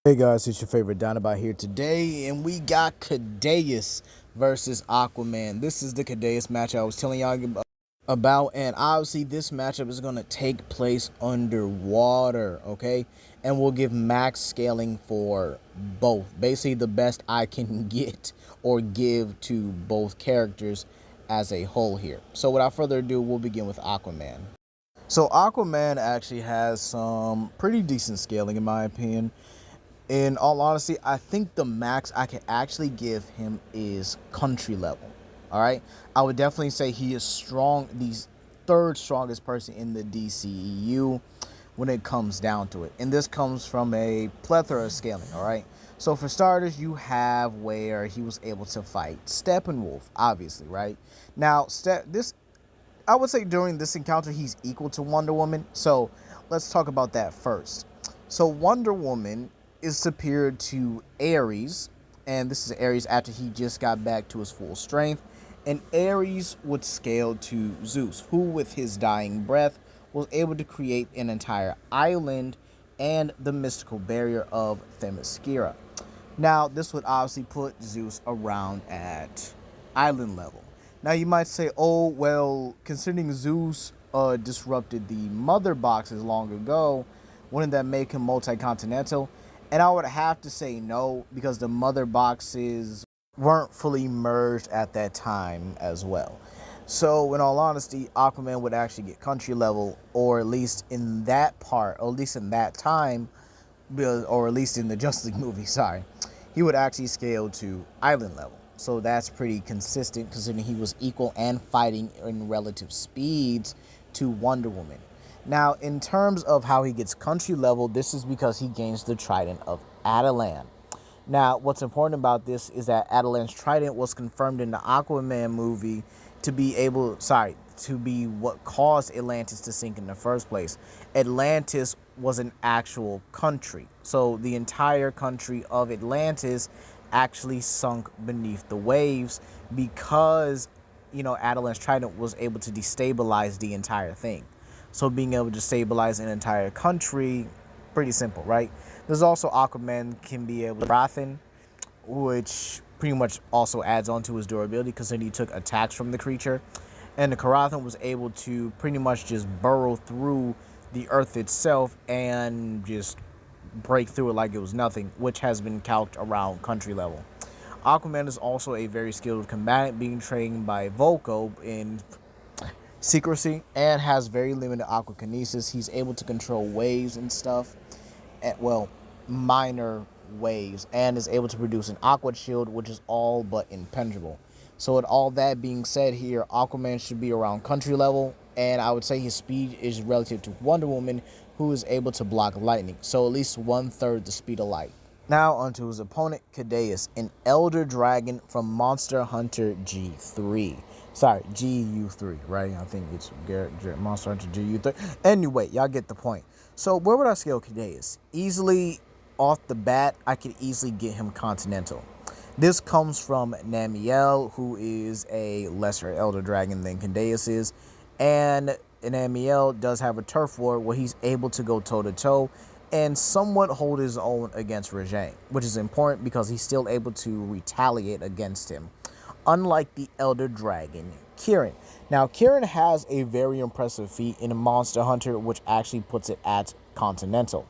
Hey guys, it's your favorite Dinobot here today, and we got Ceadeus versus Aquaman. This is the Ceadeus match I was telling y'all about, and obviously this matchup is going to take place underwater, okay? And we'll give max scaling for both. Basically the best I can get or give to both characters as a whole here. So without further ado, we'll begin with Aquaman. So Aquaman actually has some pretty decent scaling in my opinion. In all honesty, I think the max I can actually give him is country level. All right, I would definitely say he is strong, the third strongest person in the DCEU when it comes down to it. And this comes from a plethora of scaling. All right, so for starters, you have where he was able to fight Steppenwolf, obviously, right? Now, I would say during this encounter, he's equal to Wonder Woman. So let's talk about that first. So Wonder Woman is superior to Ares, and this is Ares after he just got back to his full strength. And Ares would scale to Zeus, who with his dying breath was able to create an entire island and the mystical barrier of Themyscira. Now, this would obviously put Zeus around at island level. Now, you might say, oh, well, considering Zeus disrupted the mother boxes long ago, wouldn't that make him multi-continental? And I would have to say no, because the mother boxes weren't fully merged at that time as well. So, in all honesty, Aquaman would actually get country level, or at least in that part, or at least in that time, or at least in the Justice League movie, sorry, he would actually scale to island level. So that's pretty consistent considering he was equal and fighting in relative speeds to Wonder Woman. Now, in terms of how he gets country level, this is because he gains the Trident of Attilan. Now, what's important about this is that Attilan's Trident was confirmed in the Aquaman movie to be what caused Atlantis to sink in the first place. Atlantis was an actual country. So the entire country of Atlantis actually sunk beneath the waves because, Attilan's Trident was able to destabilize the entire thing. So being able to stabilize an entire country, pretty simple, right? There's also Aquaman can be able to Rathan, which pretty much also adds on to his durability because then he took attacks from the creature. And the Karathan was able to pretty much just burrow through the earth itself and just break through it like it was nothing, which has been calced around country level. Aquaman is also a very skilled combatant, being trained by Volko in secrecy and has very limited aquakinesis. He's able to control waves and stuff, minor waves, and is able to produce an aqua shield, which is all but impenetrable. So with all that being said here, Aquaman should be around country level, and I would say his speed is relative to Wonder Woman, who is able to block lightning, so at least 1/3 the speed of light. Now onto his opponent, Ceadeus, an elder dragon from Monster Hunter G3. Sorry, GU3, right? I think it's Monster Hunter GU3. Anyway, y'all get the point. So where would I scale Ceadeus? Easily off the bat, I could easily get him Continental. This comes from Namiel, who is a lesser elder dragon than Ceadeus is. And Namiel does have a turf war where he's able to go toe-to-toe and somewhat hold his own against Rajang, which is important because he's still able to retaliate against him, unlike the elder dragon Kieran. Now, Kieran has a very impressive feat in Monster Hunter, which actually puts it at Continental.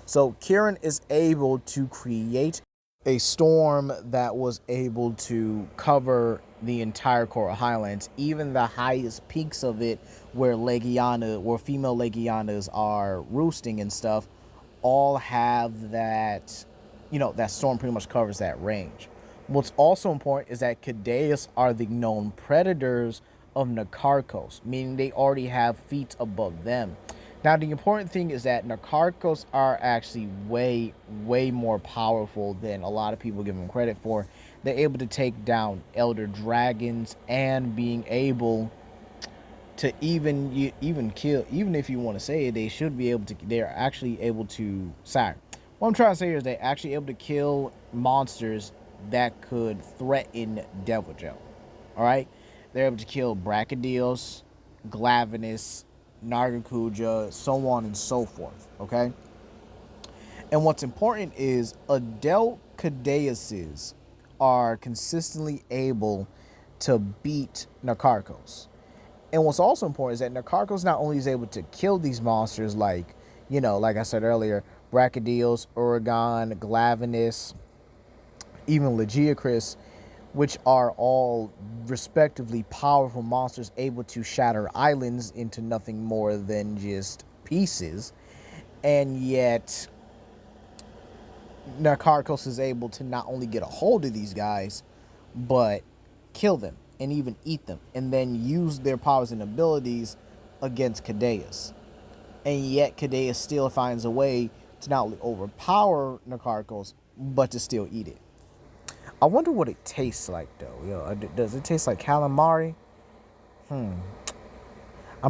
So Kieran is able to create a storm that was able to cover the entire Coral Highlands, even the highest peaks of it where female Legianas are roosting and stuff, all have that, that storm pretty much covers that range. What's also important is that Ceadeus are the known predators of Nakarkos, meaning they already have feet above them. Now, the important thing is that Nakarkos are actually way, way more powerful than a lot of people give them credit for. They're able to take down elder dragons and being able to even kill, even if you want to say it, they're actually able to, what I'm trying to say here is they're actually able to kill monsters that could threaten Deviljho. Alright? They're able to kill Brachydios, Glavenus, Nargacuja, so on and so forth. Okay? And what's important is adult Ceadeuses are consistently able to beat Nakarkos. And what's also important is that Nakarkos not only is able to kill these monsters like, like I said earlier, Brachydios, Oregon, Glavenus, even Legiacris, which are all respectively powerful monsters able to shatter islands into nothing more than just pieces. And yet Nakarkos is able to not only get a hold of these guys, but kill them and even eat them, and then use their powers and abilities against Ceadeus. And yet Ceadeus still finds a way to not only overpower Nakarkos, but to still eat it. I wonder what it tastes like, though. Does it taste like calamari? I'm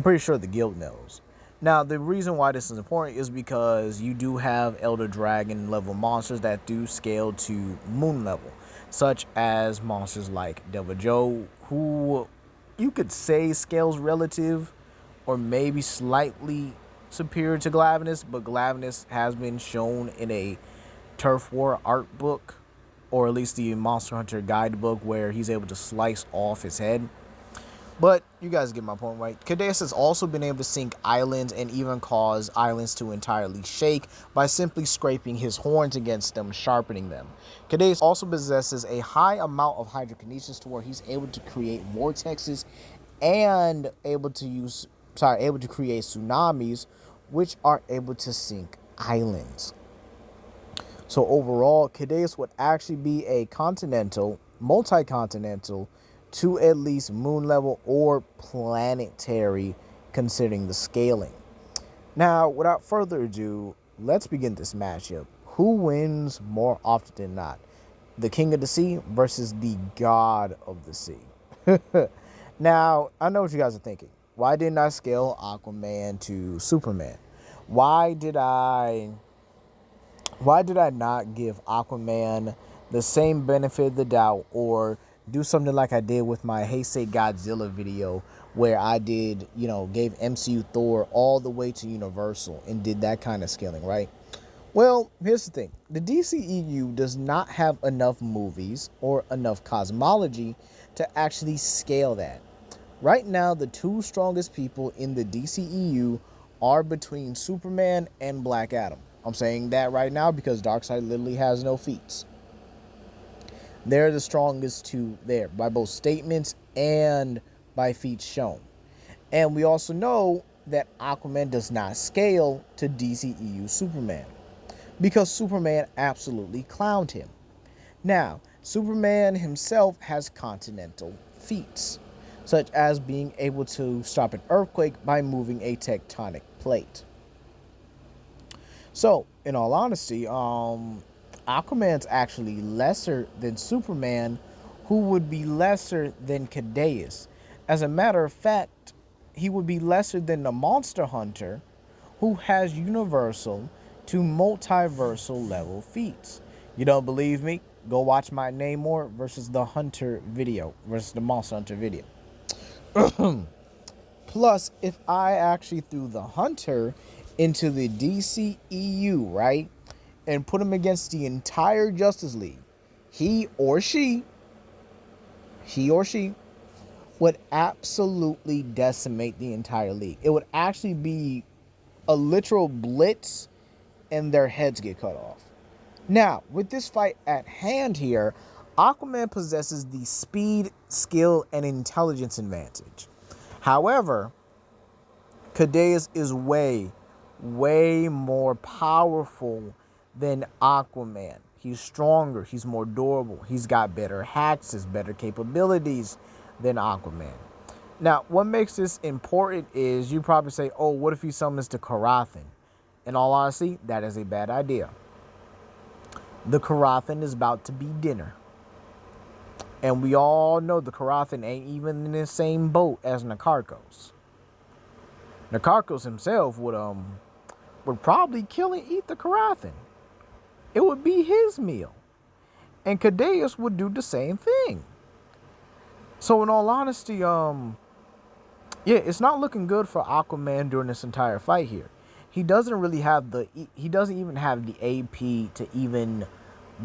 pretty sure the guild knows. Now, the reason why this is important is because you do have Elder Dragon level monsters that do scale to moon level, such as monsters like Devil Joe, who you could say scales relative or maybe slightly superior to Glavenus, but Glavenus has been shown in a Turf War art book, or at least the Monster Hunter guidebook, where he's able to slice off his head. But you guys get my point, right? Ceadeus has also been able to sink islands and even cause islands to entirely shake by simply scraping his horns against them, sharpening them. Ceadeus also possesses a high amount of hydrokinesis to where he's able to create vortexes and able to create tsunamis, which are able to sink islands. So overall, Ceadeus would actually be a multi-continental, to at least moon level or planetary, considering the scaling. Now, without further ado, let's begin this matchup. Who wins more often than not? The King of the Sea versus the God of the Sea. Now, I know what you guys are thinking. Why didn't I scale Aquaman to Superman? Why did I not give Aquaman the same benefit of the doubt, or do something like I did with my Heisei Godzilla video, where I did, gave MCU Thor all the way to Universal and did that kind of scaling, right? Well, here's the thing. The DCEU does not have enough movies or enough cosmology to actually scale that. Right now, the two strongest people in the DCEU are between Superman and Black Adam. I'm saying that right now because Darkseid literally has no feats. They're the strongest two there by both statements and by feats shown. And we also know that Aquaman does not scale to DCEU Superman because Superman absolutely clowned him. Now, Superman himself has continental feats, such as being able to stop an earthquake by moving a tectonic plate. So, in all honesty, Aquaman's actually lesser than Superman, who would be lesser than Ceadeus. As a matter of fact, he would be lesser than the Monster Hunter, who has universal to multiversal level feats. You don't believe me? Go watch my Namor versus the Hunter video, versus the Monster Hunter video. Plus, if I actually threw the Hunter into the DCEU, right, and put him against the entire Justice League, he or she would absolutely decimate the entire league. It would actually be a literal blitz and their heads get cut off. Now, with this fight at hand here, Aquaman possesses the speed, skill, and intelligence advantage. However, Ceadeus is way more powerful than Aquaman. He's stronger, he's more durable, he's got better hacks, better capabilities than Aquaman. Now, what makes this important is you probably say, oh, what if he summons the Karathan? In all honesty, that is a bad idea. The Karathan is about to be dinner. And we all know the Karathan ain't even in the same boat as Nakarkos. Nakarkos himself would probably kill and eat the Karathan. It would be his meal. And Ceadeus would do the same thing. So in all honesty, it's not looking good for Aquaman during this entire fight here. he doesn't really have he doesn't even have the AP to even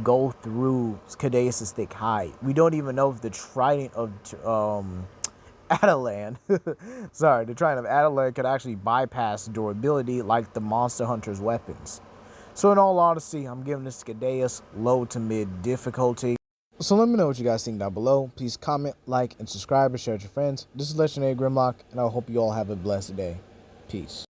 go through Ceadeus' thick height. We don't even know if the trident of Adelan, sorry, the trident of Adelan could actually bypass durability like the Monster Hunter's weapons. So in all honesty, I'm giving this Ceadeus low to mid difficulty. So let me know what you guys think down below. Please comment, like, and subscribe, and share with your friends. This is Legendary Grimlock, and I hope you all have a blessed day. Peace.